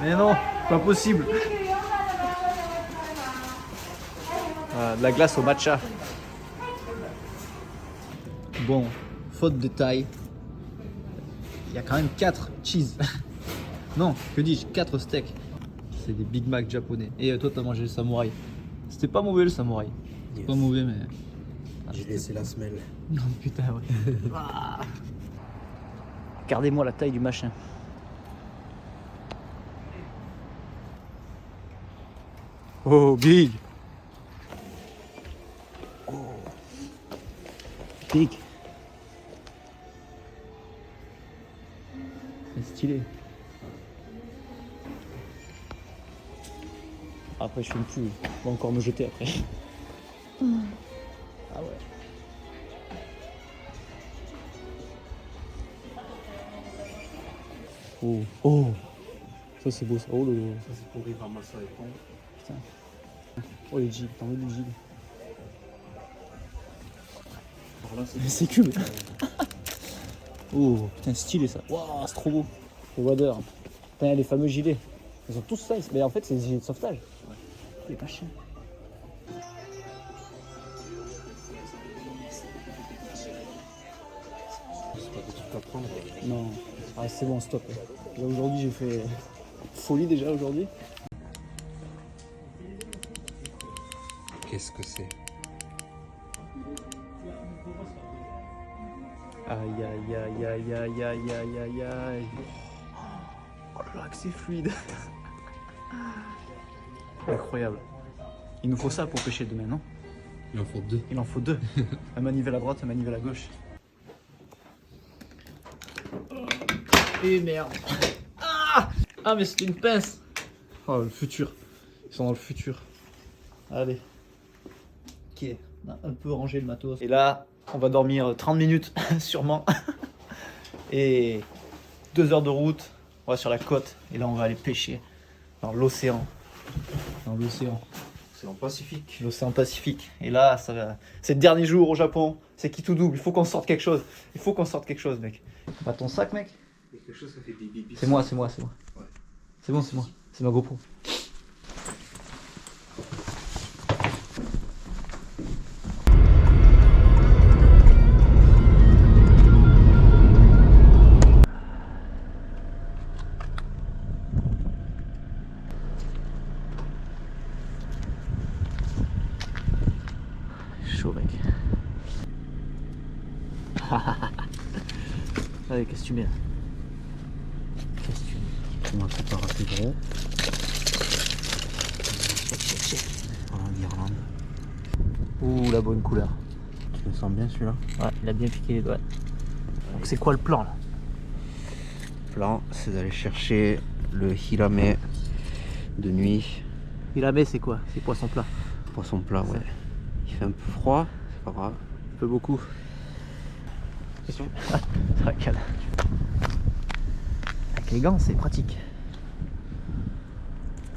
Mais non, pas possible. De la glace au matcha. Bon, faute de taille. Il y a quand même 4 cheese. Non, que dis-je, 4 steaks. C'est des Big Mac japonais. Et toi, t'as mangé le samouraï. C'était pas mauvais le samouraï. C'était pas mauvais, mais. J'ai laissé la semelle. Non, putain, ouais. Regardez-moi la taille du machin. Oh, big. Oh. Big. C'est stylé. Après, je filme plus. Je vais encore me jeter après. Ah ouais. Oh, oh. Ça c'est beau ça. Oh le. Ça c'est pour y ramasser les ponts. Putain. Oh les jigs, t'as envie du jig. C'est cube. Oh putain stylé ça. Waouh c'est trop beau. Les waders. Putain les fameux gilets. Ils ont tous ça. Mais en fait c'est des gilets de sauvetage. Ouais. C'est pas cher. C'est pas des trucs à prendre. Non. Ah c'est bon stop. Là aujourd'hui j'ai fait folie déjà aujourd'hui. Qu'est-ce que c'est? Aïe aïe aïe aïe aïe aïe aïe aïe aïe. Oh là que c'est fluide. Incroyable. Il nous faut ça pour pêcher demain, non? Il en faut 2. Il en faut 2. Un manivelle à droite, un manivelle à gauche. Et merde. Ah mais c'était une pince. Oh le futur. Ils sont dans le futur. Allez. Ok, on a un peu rangé le matos. Et là, on va dormir 30 minutes sûrement. Et 2 heures de route. On va sur la côte. Et là on va aller pêcher dans l'océan. Dans l'océan. C'est en Pacifique. L'océan Pacifique. Et là, ça va. C'est le dernier jour au Japon. C'est qui tout double. Il faut qu'on sorte quelque chose. Il faut qu'on sorte quelque chose, mec. Bah ton sac, mec. Il y a quelque chose qui fait des bibis. C'est moi, c'est moi, c'est moi. Ouais. C'est bon, c'est moi. C'est ma GoPro. Chaud, mec. Allez, qu'est-ce que tu mets là? Qu'est-ce que tu mets? On va préparer tes gros. Check. Voilà, en Irlande. Ouh, la bonne couleur. Tu le sens bien celui-là? Ouais, il a bien piqué les doigts. Donc c'est quoi le plan là? Le plan, c'est d'aller chercher le hirame de nuit. Hirame, c'est quoi? C'est poisson plat. Poisson plat, ouais. Il fait un peu froid, c'est pas grave. Un peu beaucoup. Question. Ça va calme. Avec les gants, c'est pratique.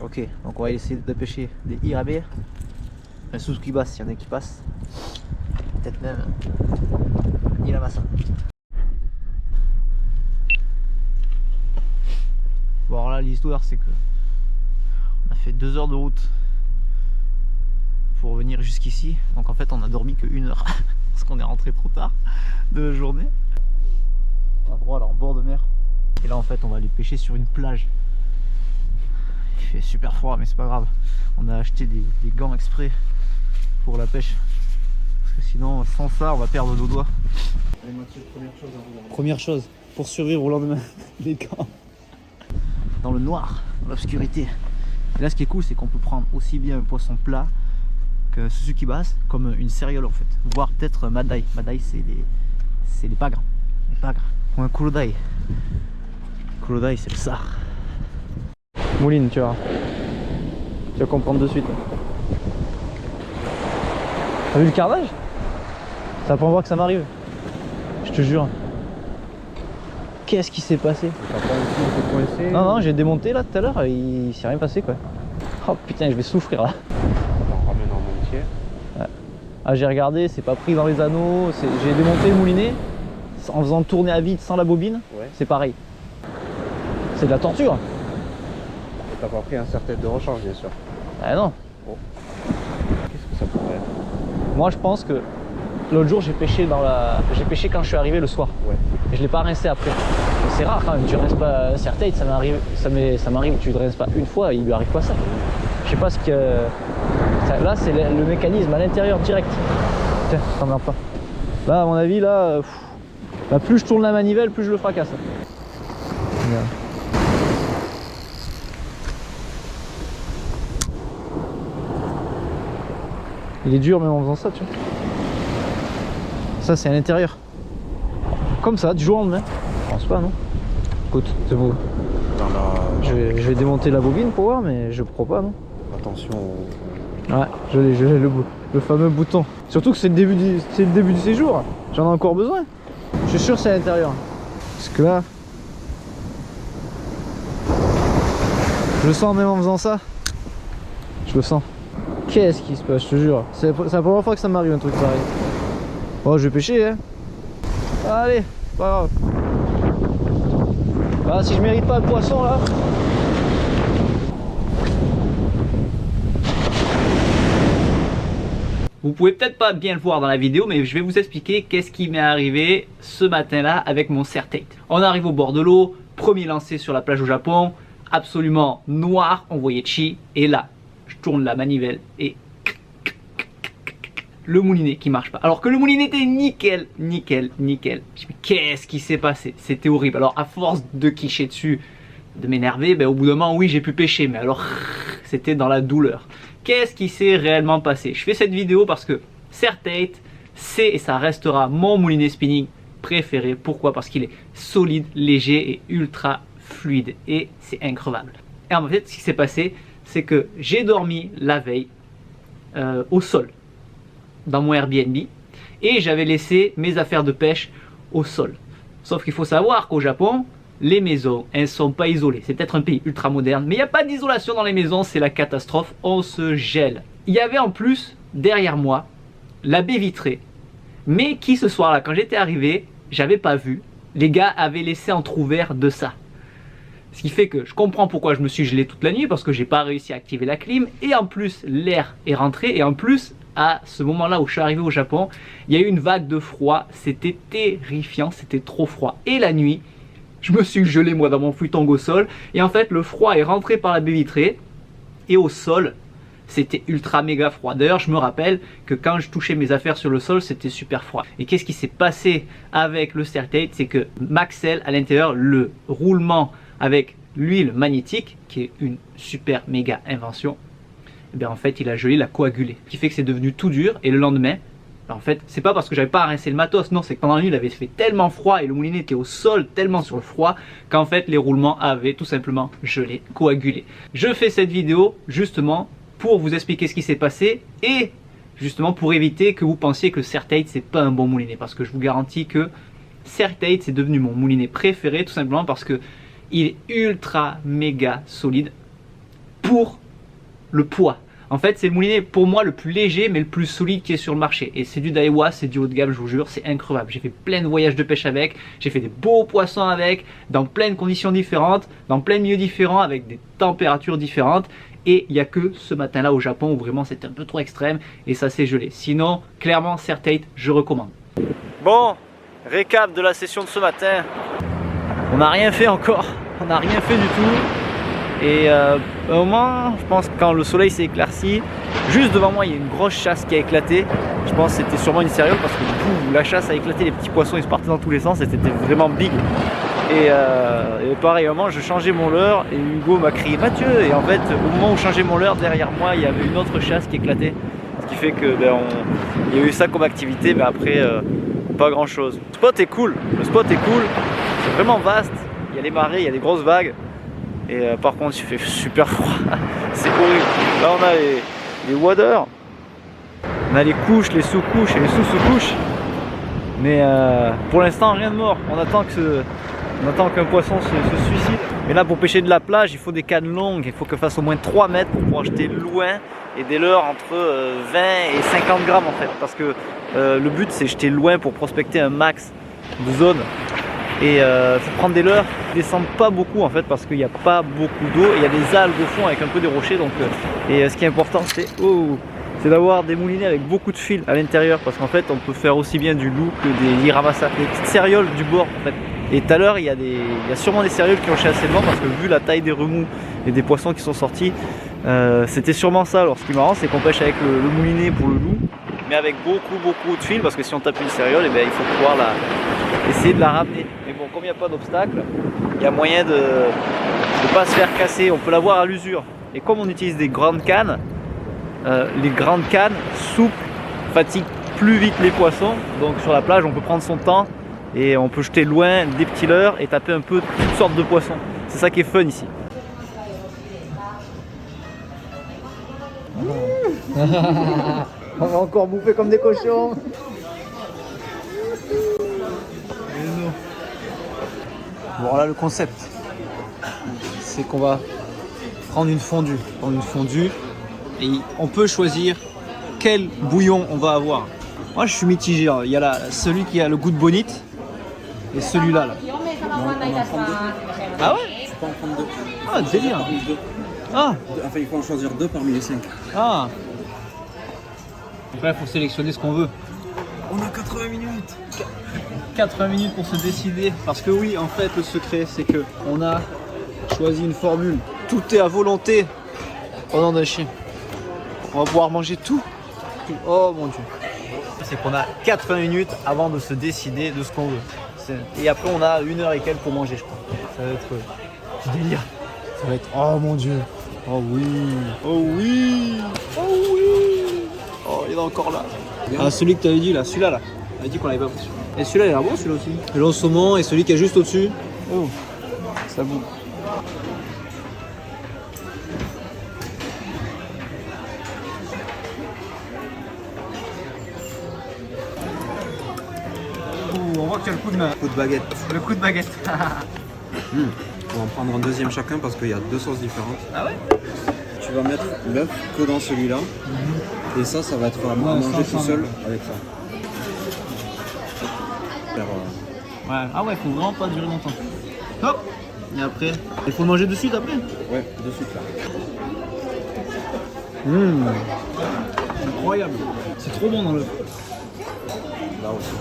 Ok, donc on va essayer de pêcher des hirame. Un suzuki-bass, s'il y en a qui passent. Peut-être même un hiramasa. Bon alors là l'histoire c'est que on a fait 2 heures de route pour venir jusqu'ici. Donc en fait on a dormi que 1 heure parce qu'on est rentré trop tard de la journée. On a droit là en bord de mer. Et là en fait on va aller pêcher sur une plage. Il fait super froid mais c'est pas grave. On a acheté des gants exprès pour la pêche. Parce que sinon sans ça on va perdre nos doigts. Allez Mathieu, Première chose pour survivre au lendemain, les gants. Dans le noir, dans l'obscurité. Et là ce qui est cool c'est qu'on peut prendre aussi bien un poisson plat que Suzuki bass comme une céréale en fait. Voire peut-être un madai. Madai c'est les pagres. Les pagres. Ou un kurodai. Kurodai c'est le sar. Mouline tu vois. Tu vas comprendre de suite. T'as vu le carnage? Ça va pas voir que ça m'arrive. Je te jure. Qu'est-ce qui s'est passé? T'as pas envie de te coincer? Non, j'ai démonté là tout à l'heure, il s'est rien passé quoi. Oh putain, je vais souffrir là. On ramène en entier. Ah, j'ai regardé, c'est pas pris dans les anneaux. J'ai démonté le moulinet en faisant tourner à vide sans la bobine. Ouais. C'est pareil. C'est de la torture. T'as pas pris un serre-tête de rechange, bien sûr. Ah non. Bon. Qu'est-ce que ça pourrait être? Moi je pense que l'autre jour j'ai pêché quand je suis arrivé le soir. Ouais. Et je l'ai pas rincé après. C'est rare quand même, tu rinces pas un serre-tête, ça m'arrive, tu le rinces pas une fois, il lui arrive pas ça. Je sais pas ce que. Là c'est le mécanisme à l'intérieur direct. Tiens, ça m'emmerde pas. Là à mon avis là, plus je tourne la manivelle, plus je le fracasse. Regarde. Il est dur même en faisant ça, tu vois. Ça c'est à l'intérieur. Comme ça, du jour au lendemain. Je pense pas, non? Écoute, c'est beau. Je vais démonter la bobine pour voir, mais je crois pas, non? Attention. Ouais, je l'ai le fameux bouton. Surtout que c'est le début du séjour. J'en ai encore besoin. Je suis sûr que c'est à l'intérieur. Parce que là, je le sens même en faisant ça. Je le sens. Qu'est-ce qui se passe, je te jure. C'est la première fois que ça m'arrive un truc pareil. Oh, je vais pêcher, hein. Allez, pas grave. Bah, si je mérite pas le poisson là. Vous pouvez peut-être pas bien le voir dans la vidéo, mais je vais vous expliquer qu'est-ce qui m'est arrivé ce matin-là avec mon serre-tête. On arrive au bord de l'eau, premier lancer sur la plage au Japon, absolument noir, on voyait chi, et là, je tourne la manivelle et le moulinet qui marche pas. Alors que le moulinet était nickel. Je me dis, qu'est-ce qui s'est passé? C'était horrible. Alors à force de quicher dessus, de m'énerver, ben, au bout d'un moment, oui, j'ai pu pêcher, mais alors c'était dans la douleur. Qu'est-ce qui s'est réellement passé? Je fais cette vidéo parce que serre-tête, c'est et ça restera mon moulinet spinning préféré. Pourquoi? Parce qu'il est solide, léger et ultra fluide et c'est increvable. Et en fait, ce qui s'est passé, c'est que j'ai dormi la veille au sol dans mon Airbnb et j'avais laissé mes affaires de pêche au sol. Sauf qu'il faut savoir qu'au Japon, les maisons, elles ne sont pas isolées. C'est peut-être un pays ultra moderne, mais il n'y a pas d'isolation dans les maisons, c'est la catastrophe, on se gèle. Il y avait en plus, derrière moi, la baie vitrée, mais qui ce soir-là, quand j'étais arrivé, j'avais pas vu. Les gars avaient laissé entrouvert de ça. Ce qui fait que je comprends pourquoi je me suis gelé toute la nuit, parce que j'ai pas réussi à activer la clim, et en plus l'air est rentré, et en plus à ce moment-là où je suis arrivé au Japon, il y a eu une vague de froid, c'était terrifiant, c'était trop froid. Et la nuit, je me suis gelé moi dans mon footing au sol, et en fait le froid est rentré par la baie vitrée, et au sol, c'était ultra méga froid. D'ailleurs, je me rappelle que quand je touchais mes affaires sur le sol, c'était super froid. Et qu'est-ce qui s'est passé avec le serre-tête? C'est que Maxell, à l'intérieur, le roulement avec l'huile magnétique, qui est une super méga invention, et bien en fait, il a gelé, il a coagulé. Ce qui fait que c'est devenu tout dur, et le lendemain, en fait, c'est pas parce que j'avais pas rincé le matos, non, c'est que pendant la nuit, il avait fait tellement froid et le moulinet était au sol tellement sur le froid qu'en fait, les roulements avaient tout simplement gelé, coagulé. Je fais cette vidéo justement pour vous expliquer ce qui s'est passé et justement pour éviter que vous pensiez que serre-tête c'est pas un bon moulinet, parce que je vous garantis que serre-tête c'est devenu mon moulinet préféré tout simplement parce que il est ultra méga solide pour le poids. En fait, c'est le moulinet pour moi le plus léger mais le plus solide qui est sur le marché. Et c'est du Daiwa, c'est du haut de gamme, je vous jure, c'est incroyable. J'ai fait plein de voyages de pêche avec, j'ai fait des beaux poissons avec, dans plein de conditions différentes, dans plein de milieux différents, avec des températures différentes. Et il n'y a que ce matin-là au Japon où vraiment c'était un peu trop extrême et ça s'est gelé. Sinon, clairement, serre-tête, je recommande. Bon, récap de la session de ce matin. On n'a rien fait encore, on n'a rien fait du tout. Et au moment, je pense quand le soleil s'est éclairci, juste devant moi il y a une grosse chasse qui a éclaté. Je pense que c'était sûrement une céréale parce que du coup la chasse a éclaté, les petits poissons ils se partaient dans tous les sens et c'était vraiment big. Et pareil, au moment je changeais mon leurre et Hugo m'a crié Mathieu. Et en fait au moment où je changeais mon leurre, derrière moi il y avait une autre chasse qui éclatait. Ce qui fait que il y a eu ça comme activité, mais après pas grand chose. Le spot est cool, c'est vraiment vaste, il y a les marées, il y a des grosses vagues. Et par contre il fait super froid, c'est horrible. Là on a les waders, on a les couches, les sous-couches et les sous-sous-couches. Mais pour l'instant rien de mort, on attend qu'un poisson se suicide. Mais là pour pêcher de la plage il faut des cannes longues, il faut qu'elles fassent au moins 3 mètres pour pouvoir jeter loin. Et des leurres entre 20 et 50 grammes en fait. Parce que le but c'est jeter loin pour prospecter un max de zones. Et faut prendre des leurres qui descendent pas beaucoup en fait parce qu'il n'y a pas beaucoup d'eau. Il y a des algues au fond avec un peu des rochers. Donc, ce qui est important c'est d'avoir des moulinets avec beaucoup de fils à l'intérieur parce qu'en fait on peut faire aussi bien du loup que des liramasas, des petites cérioles du bord en fait. Et tout à l'heure il y a sûrement des cérioles qui ont chassé devant parce que vu la taille des remous et des poissons qui sont sortis, c'était sûrement ça. Alors ce qui est marrant c'est qu'on pêche avec le moulinet pour le loup, mais avec beaucoup de fils parce que si on tape une cériole, et bien, il faut pouvoir essayer de la ramener. Mais bon, comme il n'y a pas d'obstacle, il y a moyen de ne pas se faire casser. On peut l'avoir à l'usure. Et comme on utilise des grandes cannes, les grandes cannes souples fatiguent plus vite les poissons. Donc sur la plage, on peut prendre son temps et on peut jeter loin des petits leurres et taper un peu toutes sortes de poissons. C'est ça qui est fun ici. On va encore bouffer comme des cochons. Bon là le concept, c'est qu'on va prendre une fondue. Et on peut choisir quel bouillon on va avoir. Moi je suis mitigé. Il y a celui qui a le goût de bonite et celui-là. Là. Ah ouais? Tu peux en prendre 2. Ah délire. Ah. Enfin il faut en choisir 2 parmi les 5. Ah. Après il faut sélectionner ce qu'on veut. On a 80 minutes. 80 minutes pour se décider. Parce que oui, en fait, le secret, c'est que on a choisi une formule. Tout est à volonté. Oh non, d'un chien. On va pouvoir manger tout. Oh mon Dieu. C'est qu'on a 80 minutes avant de se décider de ce qu'on veut. Et après, on a 1 heure et quelques pour manger, je crois. Ça va être du délire. Ça va être... Oh mon Dieu. Oh oui. Oh oui. Oh oui. Oh, il est encore là. Ah, celui que tu avais dit là, celui-là là. On avait dit qu'on l'avait pas pris. Et celui-là il a l'air bon celui-là aussi. Le long saumon et celui qui est juste au-dessus. Oh, ça boue. On voit qu'il y a le coup de main. Coup de baguette. Le coup de baguette. On va en prendre un deuxième chacun parce qu'il y a 2 sauces différentes. Ah ouais? Tu vas mettre l'œuf que dans celui-là. Et ça va être à manger tout seul avec ça. Ouais. Ah ouais, faut vraiment pas durer longtemps. Hop. Et après, il faut manger de suite après. Ouais, de suite là. Incroyable. C'est trop bon dans l'œuf. Là aussi.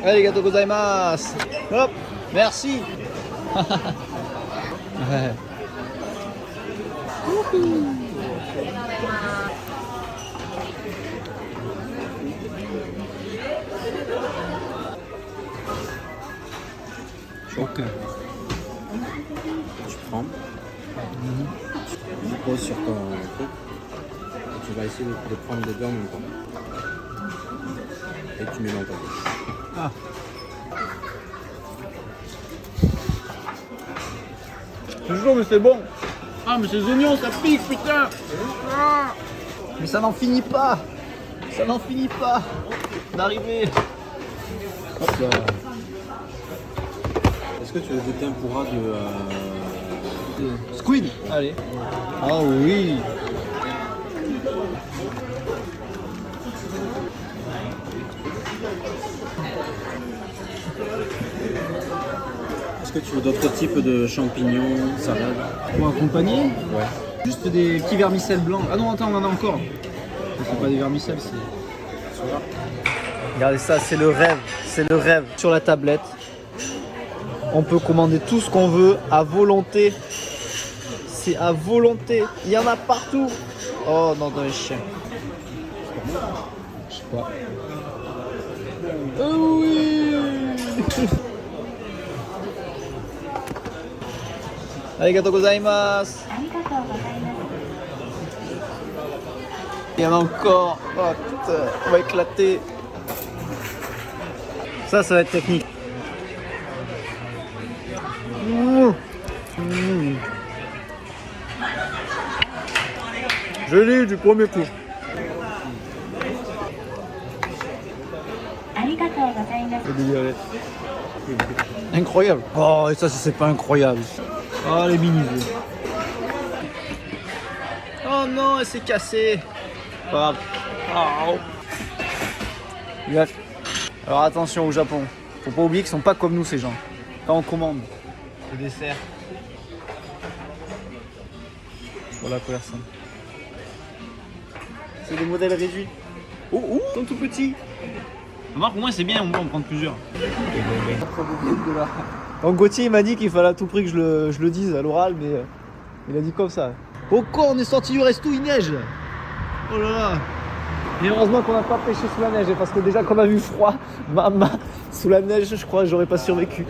Arigatou gozaimasu. Hop, merci. Ouais. Ok. Tu prends. Tu poses sur ton truc. Et tu vas essayer de prendre les deux en même temps. Et tu mets dans ta bouche. Ah. C'est chaud mais c'est bon. Ah mais ces oignons ça pique putain. Ah. Mais ça n'en finit pas. Ça n'en finit pas d'arriver. Hop là. Est-ce que tu veux des tempura de Squid. Allez. Ah oui. Est-ce que tu veux d'autres types de champignons, salade? Pour accompagner. Ouais. Juste des petits vermicelles blancs. Ah non attends on en a encore. C'est pas des vermicelles c'est... Regardez ça, c'est le rêve. C'est le rêve. Sur la tablette. On peut commander tout ce qu'on veut à volonté. C'est à volonté. Il y en a partout. Oh non, dans les chiens. Je sais pas. Oh oui. Arigatou gozaimasu. Il y en a encore. Oh putain, on va éclater. Ça va être technique. Je l'ai eu du premier coup. Incroyable. Oh, et ça, c'est pas incroyable. Oh, les mini. Oh non, elle s'est cassée. Pas grave. Bref. Alors attention au Japon. Faut pas oublier qu'ils sont pas comme nous ces gens. Quand on commande le dessert. Voilà quoi ça. C'est des modèles réduits. Oh, ils sont tout petits. Remarque, au moins c'est bien, on peut en prendre plusieurs. Donc Gauthier il m'a dit qu'il fallait à tout prix que je le dise à l'oral, mais il a dit comme ça. Oh quoi, on est sorti du resto, il neige. Oh là là. Et heureusement qu'on n'a pas pêché sous la neige, parce que déjà qu'on a vu froid, sous la neige, je crois que j'aurais pas survécu.